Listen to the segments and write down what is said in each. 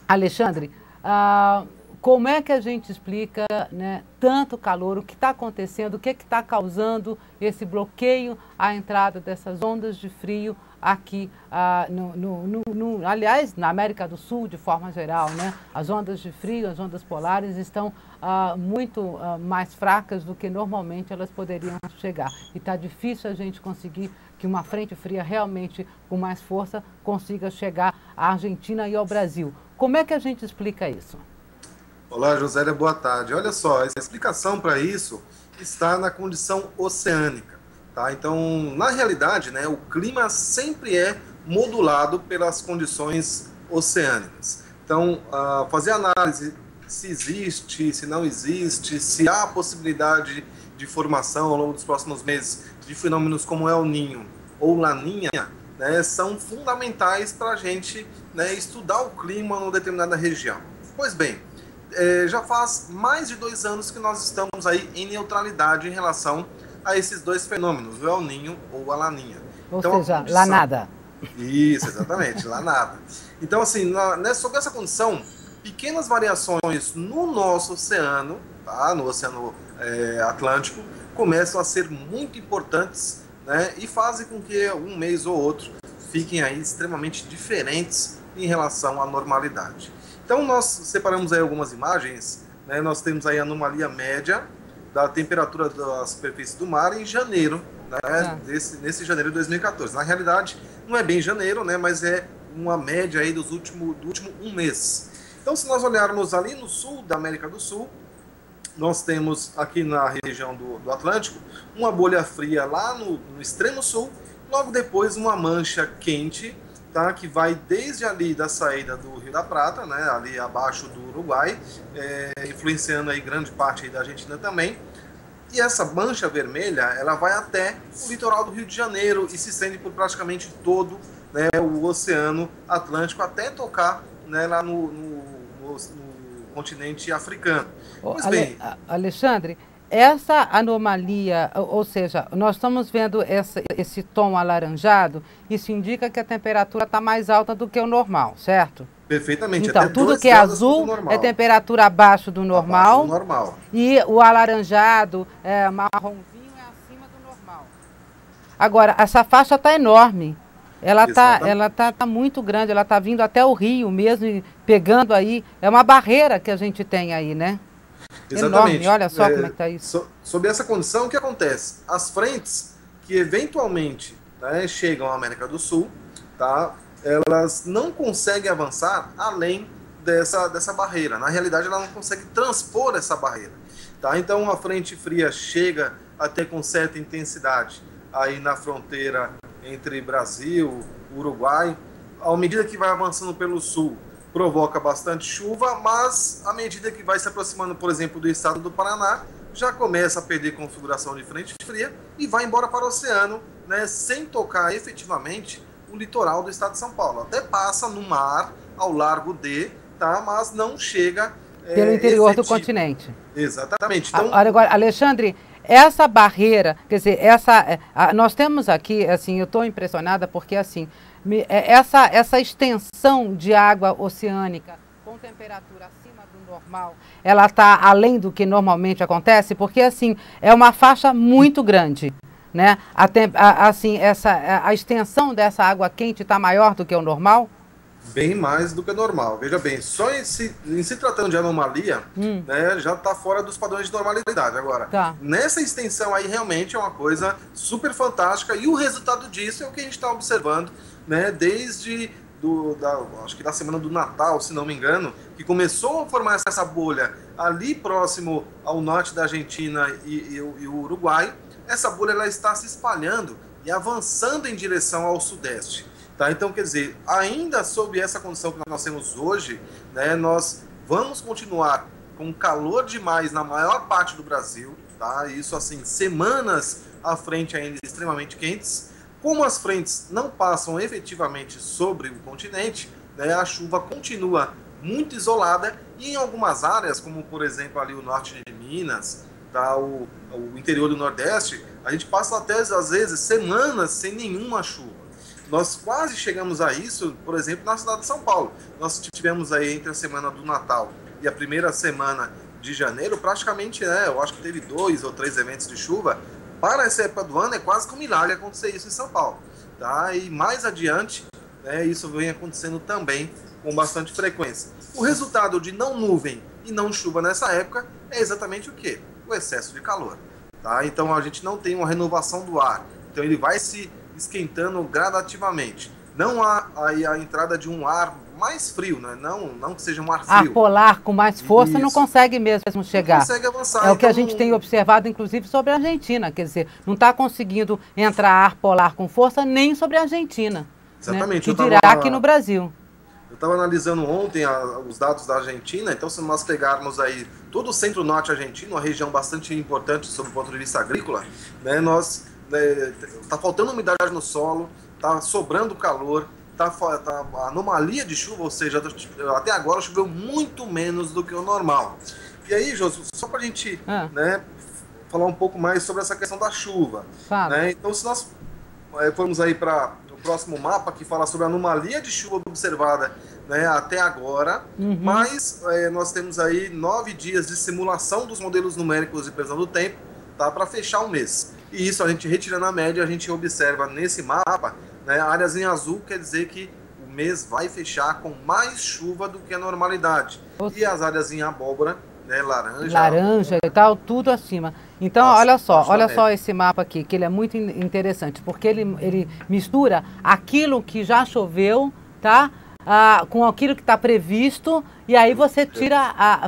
Alexandre, ah, como é que a gente explica, né, tanto calor, o que está acontecendo, o que está causando esse bloqueio à entrada dessas ondas de frio aqui, aliás, na América do Sul, de forma geral, né? As ondas de frio, as ondas polares estão muito mais fracas do que normalmente elas poderiam chegar. E está difícil a gente conseguir que uma frente fria realmente, com mais força, consiga chegar à Argentina e ao Brasil. Como é que a gente explica isso? Olá, Josélia, boa tarde. Olha só, a explicação para isso está na condição oceânica, tá? Então, na realidade, né, o clima sempre é modulado pelas condições oceânicas. Então, fazer análise se existe, se não existe, se há possibilidade de formação ao longo dos próximos meses de fenômenos como El Niño ou Laninha, né, são fundamentais para a gente, né, estudar o clima numa determinada região. Pois bem, já faz mais de 2 anos que nós estamos aí em neutralidade em relação a esses dois fenômenos, o El Niño ou a Laninha. Ou Então, seja, lá nada. Isso, exatamente, lá nada. Então, assim, sob essa condição, pequenas variações no nosso oceano, tá, no Oceano Atlântico, começam a ser muito importantes, né, e fazem com que um mês ou outro fiquem aí extremamente diferentes em relação à normalidade. Então, nós separamos aí algumas imagens, né? Nós temos aí a anomalia média da temperatura da superfície do mar em janeiro, né? Nesse janeiro de 2014. Na realidade, não é bem janeiro, né? Mas é uma média aí do último um mês. Então, se nós olharmos ali no sul da América do Sul, nós temos aqui na região do Atlântico uma bolha fria lá no extremo sul, logo depois uma mancha quente, tá, que vai desde ali da saída do Rio da Prata, né, ali abaixo do Uruguai, influenciando aí grande parte aí da Argentina também. E essa mancha vermelha, ela vai até o litoral do Rio de Janeiro e se estende por praticamente todo, né, o Oceano Atlântico, até tocar, né, lá no continente africano. Pois bem, Alexandre, essa anomalia, ou seja, nós estamos vendo esse tom alaranjado, isso indica que a temperatura está mais alta do que o normal, certo? perfeitamente, Então, até tudo 2 que é graus acima do azul é normal. temperatura abaixo do Abaixo do normal normal. e o alaranjado, marronzinho, é acima do normal. Agora, essa faixa está enorme. Exatamente. Tá muito grande, ela está vindo até o Rio mesmo, e pegando aí. É uma barreira que a gente tem aí, né? Enorme, Exatamente. olha só como é que está isso. Sob essa condição, o que acontece? As frentes que eventualmente, né, chegam à América do Sul, tá, elas não conseguem avançar além dessa barreira. Na realidade, ela não consegue transpor essa barreira. Tá? Então, a frente fria chega até com certa intensidade aí na fronteira entre Brasil, Uruguai. À medida que vai avançando pelo sul, provoca bastante chuva, mas à medida que vai se aproximando, por exemplo, do estado do Paraná, já começa a perder configuração de frente fria e vai embora para o oceano, né, sem tocar efetivamente o litoral do estado de São Paulo. Até passa no mar, ao largo de, tá, mas não chega Pelo interior do efetivo. continente. Exatamente. Então, Agora, Alexandre, essa barreira, quer dizer, nós temos aqui, assim, eu estou impressionada porque, assim, essa extensão de água oceânica com temperatura acima do normal, ela está além do que normalmente acontece, porque, assim, é uma faixa muito grande, né? Assim, a extensão dessa água quente está maior do que o normal? bem mais do que normal. Veja bem, só em se tratando de anomalia, né, já está fora dos padrões de normalidade. Agora, Tá. nessa extensão aí realmente é uma coisa super fantástica e o resultado disso é o que a gente está observando, né, desde acho que da semana do Natal, se não me engano, que começou a formar essa bolha ali próximo ao norte da Argentina e o Uruguai. Essa bolha ela está se espalhando e avançando em direção ao sudeste. Tá? Então, quer dizer, ainda sob essa condição que nós temos hoje, né, nós vamos continuar com calor demais na maior parte do Brasil, tá? Isso assim, semanas à frente ainda extremamente quentes. Como as frentes não passam efetivamente sobre o continente, né, a chuva continua muito isolada e em algumas áreas, como por exemplo ali o norte de Minas, tá, o interior do Nordeste, a gente passa até às vezes semanas sem nenhuma chuva. Nós quase chegamos a isso, por exemplo, na cidade de São Paulo. Nós tivemos aí entre a semana do Natal e a primeira semana de janeiro, praticamente, eu acho que teve 2 ou 3 eventos de chuva. Para essa época do ano, é quase que um milagre acontecer isso em São Paulo. Tá? E mais adiante, isso vem acontecendo também com bastante frequência. O resultado de não nuvem e não chuva nessa época é exatamente o quê? O excesso de calor. Tá? Então a gente não tem uma renovação do ar. Então ele vai se esquentando gradativamente. Não há aí a entrada de um ar mais frio, né? Não que seja um ar frio. Ar polar com mais força Isso. Não consegue mesmo chegar. Não consegue avançar. É o que a gente tem observado, inclusive, sobre a Argentina. Quer dizer, não está conseguindo entrar ar polar com força nem sobre a Argentina. Exatamente. Né? Que dirá aqui no Brasil. Eu estava analisando ontem os dados da Argentina, então se nós pegarmos aí todo o centro-norte argentino, uma região bastante importante sob o ponto de vista agrícola, né, tá faltando umidade no solo, tá sobrando calor, tá a anomalia de chuva, ou seja, até agora choveu muito menos do que o normal. E aí, Josu, só para a gente falar um pouco mais sobre essa questão da chuva. Né? Então, se nós formos aí para o próximo mapa, que fala sobre a anomalia de chuva observada, né, até agora, mas nós temos aí 9 dias de simulação dos modelos numéricos de previsão do tempo, tá, para fechar o mês. E isso a gente retirando a média, a gente observa nesse mapa, né, áreas em azul quer dizer que o mês vai fechar com mais chuva do que a normalidade. E as áreas em abóbora, né, laranja e tal, tudo acima. Então, olha só esse mapa aqui, que ele é muito interessante, porque ele mistura aquilo que já choveu, tá? Com aquilo que está previsto, e aí você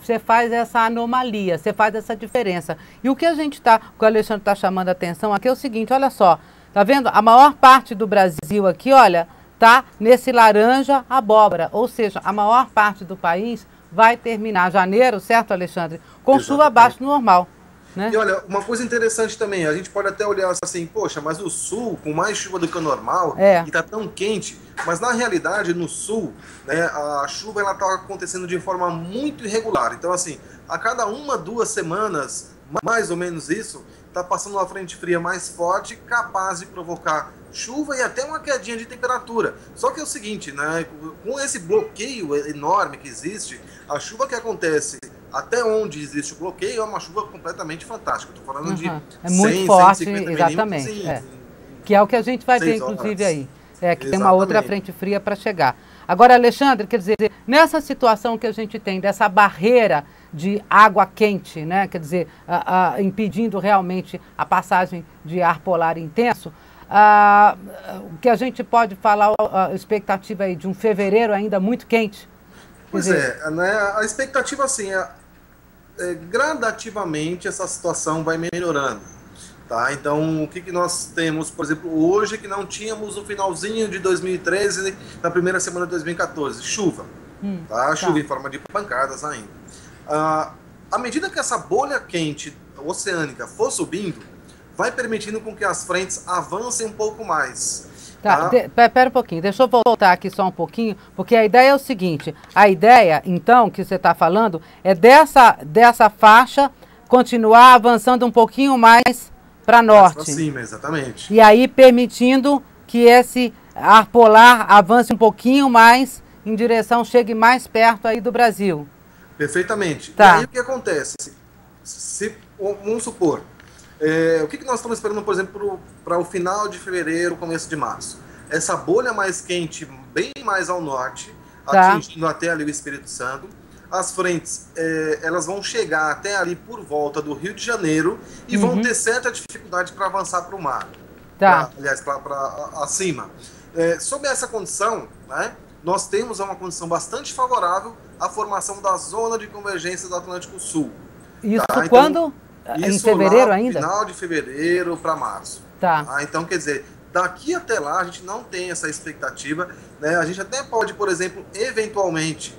você faz essa anomalia, você faz essa diferença. E o que o Alexandre está chamando a atenção aqui é o seguinte, olha só, tá vendo? A maior parte do Brasil aqui, olha, tá nesse laranja abóbora, ou seja, a maior parte do país vai terminar janeiro, certo, Alexandre? Com chuva abaixo do normal. Né? E olha, uma coisa interessante também, a gente pode até olhar assim, poxa, mas o sul, com mais chuva do que o normal, e tá tão quente, mas na realidade, no sul, né, a chuva ela tá acontecendo de forma muito irregular. Então, assim, a cada 1, 2 semanas, mais ou menos isso, tá passando uma frente fria mais forte, capaz de provocar chuva e até uma quedinha de temperatura. Só que é o seguinte, né, com esse bloqueio enorme que existe, a chuva que acontece até onde existe o bloqueio é uma chuva completamente fantástica. Estou falando de 100, muito forte, 150 exatamente. Que é o que a gente vai ver, inclusive, aí. Que tem uma outra frente fria para chegar. Agora, Alexandre, quer dizer, nessa situação que a gente tem, dessa barreira de água quente, né? Quer dizer, impedindo realmente a passagem de ar polar intenso, o que a gente pode falar, a expectativa aí de um fevereiro ainda muito quente? Pois né, a expectativa assim gradativamente essa situação vai melhorando, tá? Então o que nós temos, por exemplo, hoje que não tínhamos no finalzinho de 2013, na primeira semana de 2014, chuva, tá? Chuva em forma de pancadas ainda. À medida que essa bolha quente oceânica for subindo, vai permitindo com que as frentes avancem um pouco mais. Pera um pouquinho, deixa eu voltar aqui só um pouquinho, porque a ideia é o seguinte, a ideia, então, que você está falando, é dessa faixa continuar avançando um pouquinho mais para norte. Para cima, exatamente. E aí permitindo que esse ar polar avance um pouquinho mais em direção, chegue mais perto aí do Brasil. Perfeitamente. E aí o que acontece? Vamos supor, o que nós estamos esperando, por exemplo, para o final de fevereiro, começo de março? Essa bolha mais quente, bem mais ao norte, atingindo até ali o Espírito Santo. As frentes, elas vão chegar até ali por volta do Rio de Janeiro e vão ter certa dificuldade para avançar para o mar. Aliás, para acima. Sob essa condição, né, nós temos uma condição bastante favorável à formação da zona de convergência do Atlântico Sul. Isso quando? Em fevereiro ainda? Final de fevereiro para março. Então, quer dizer, daqui até lá a gente não tem essa expectativa, né? A gente até pode, por exemplo, eventualmente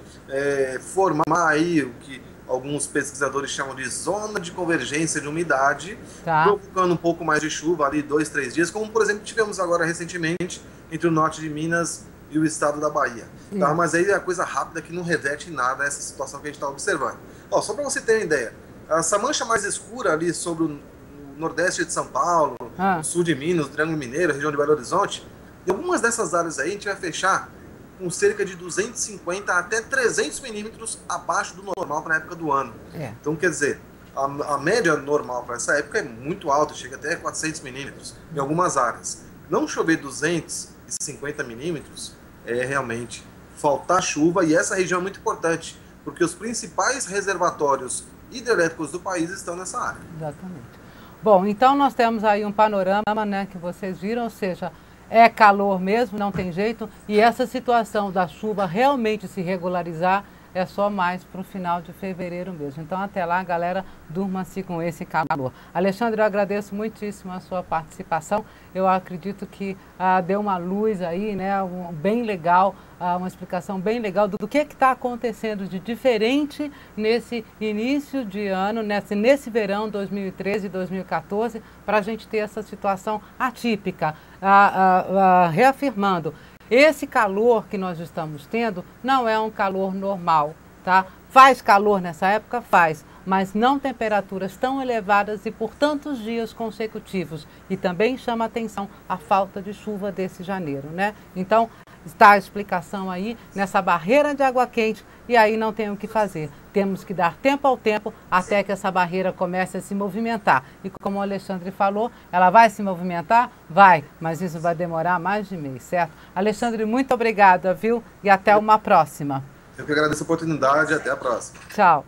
formar aí o que alguns pesquisadores chamam de zona de convergência de umidade, provocando um pouco mais de chuva ali 2, 3 dias, como por exemplo tivemos agora recentemente entre o norte de Minas e o estado da Bahia. Mas aí é a coisa rápida que não reverte em nada essa situação que a gente está observando. Só para você ter uma ideia, essa mancha mais escura ali sobre o nordeste de São Paulo, o sul de Minas, o Triângulo Mineiro, a região de Belo Horizonte, E algumas dessas áreas aí a gente vai fechar com cerca de 250 até 300 milímetros abaixo do normal para a época do ano. Então, quer dizer, a média normal para essa época é muito alta, chega até 400 milímetros em algumas áreas. Não chover 250 milímetros é realmente faltar chuva, e essa região é muito importante, porque os principais reservatórios hidrelétricos do país estão nessa área. Exatamente. Bom, então nós temos aí um panorama, né, que vocês viram, ou seja, é calor mesmo, não tem jeito, e essa situação da chuva realmente se regularizar é só mais para o final de fevereiro mesmo. Então, até lá, galera, durma-se com esse calor. Alexandre, eu agradeço muitíssimo a sua participação. Eu acredito que deu uma luz aí, né, bem legal, uma explicação bem legal do que está acontecendo de diferente nesse início de ano, nesse verão 2013 e 2014, para a gente ter essa situação atípica, reafirmando. Esse calor que nós estamos tendo não é um calor normal, tá? Faz calor nessa época? Faz, mas não temperaturas tão elevadas e por tantos dias consecutivos. E também chama atenção a falta de chuva desse janeiro, né? Então, está a explicação aí nessa barreira de água quente e aí não tem o que fazer. Temos que dar tempo ao tempo até que essa barreira comece a se movimentar. E como o Alexandre falou, ela vai se movimentar? Vai, mas isso vai demorar mais de mês, certo? Alexandre, muito obrigada, viu? E até uma próxima. Eu que agradeço a oportunidade, até a próxima. Tchau.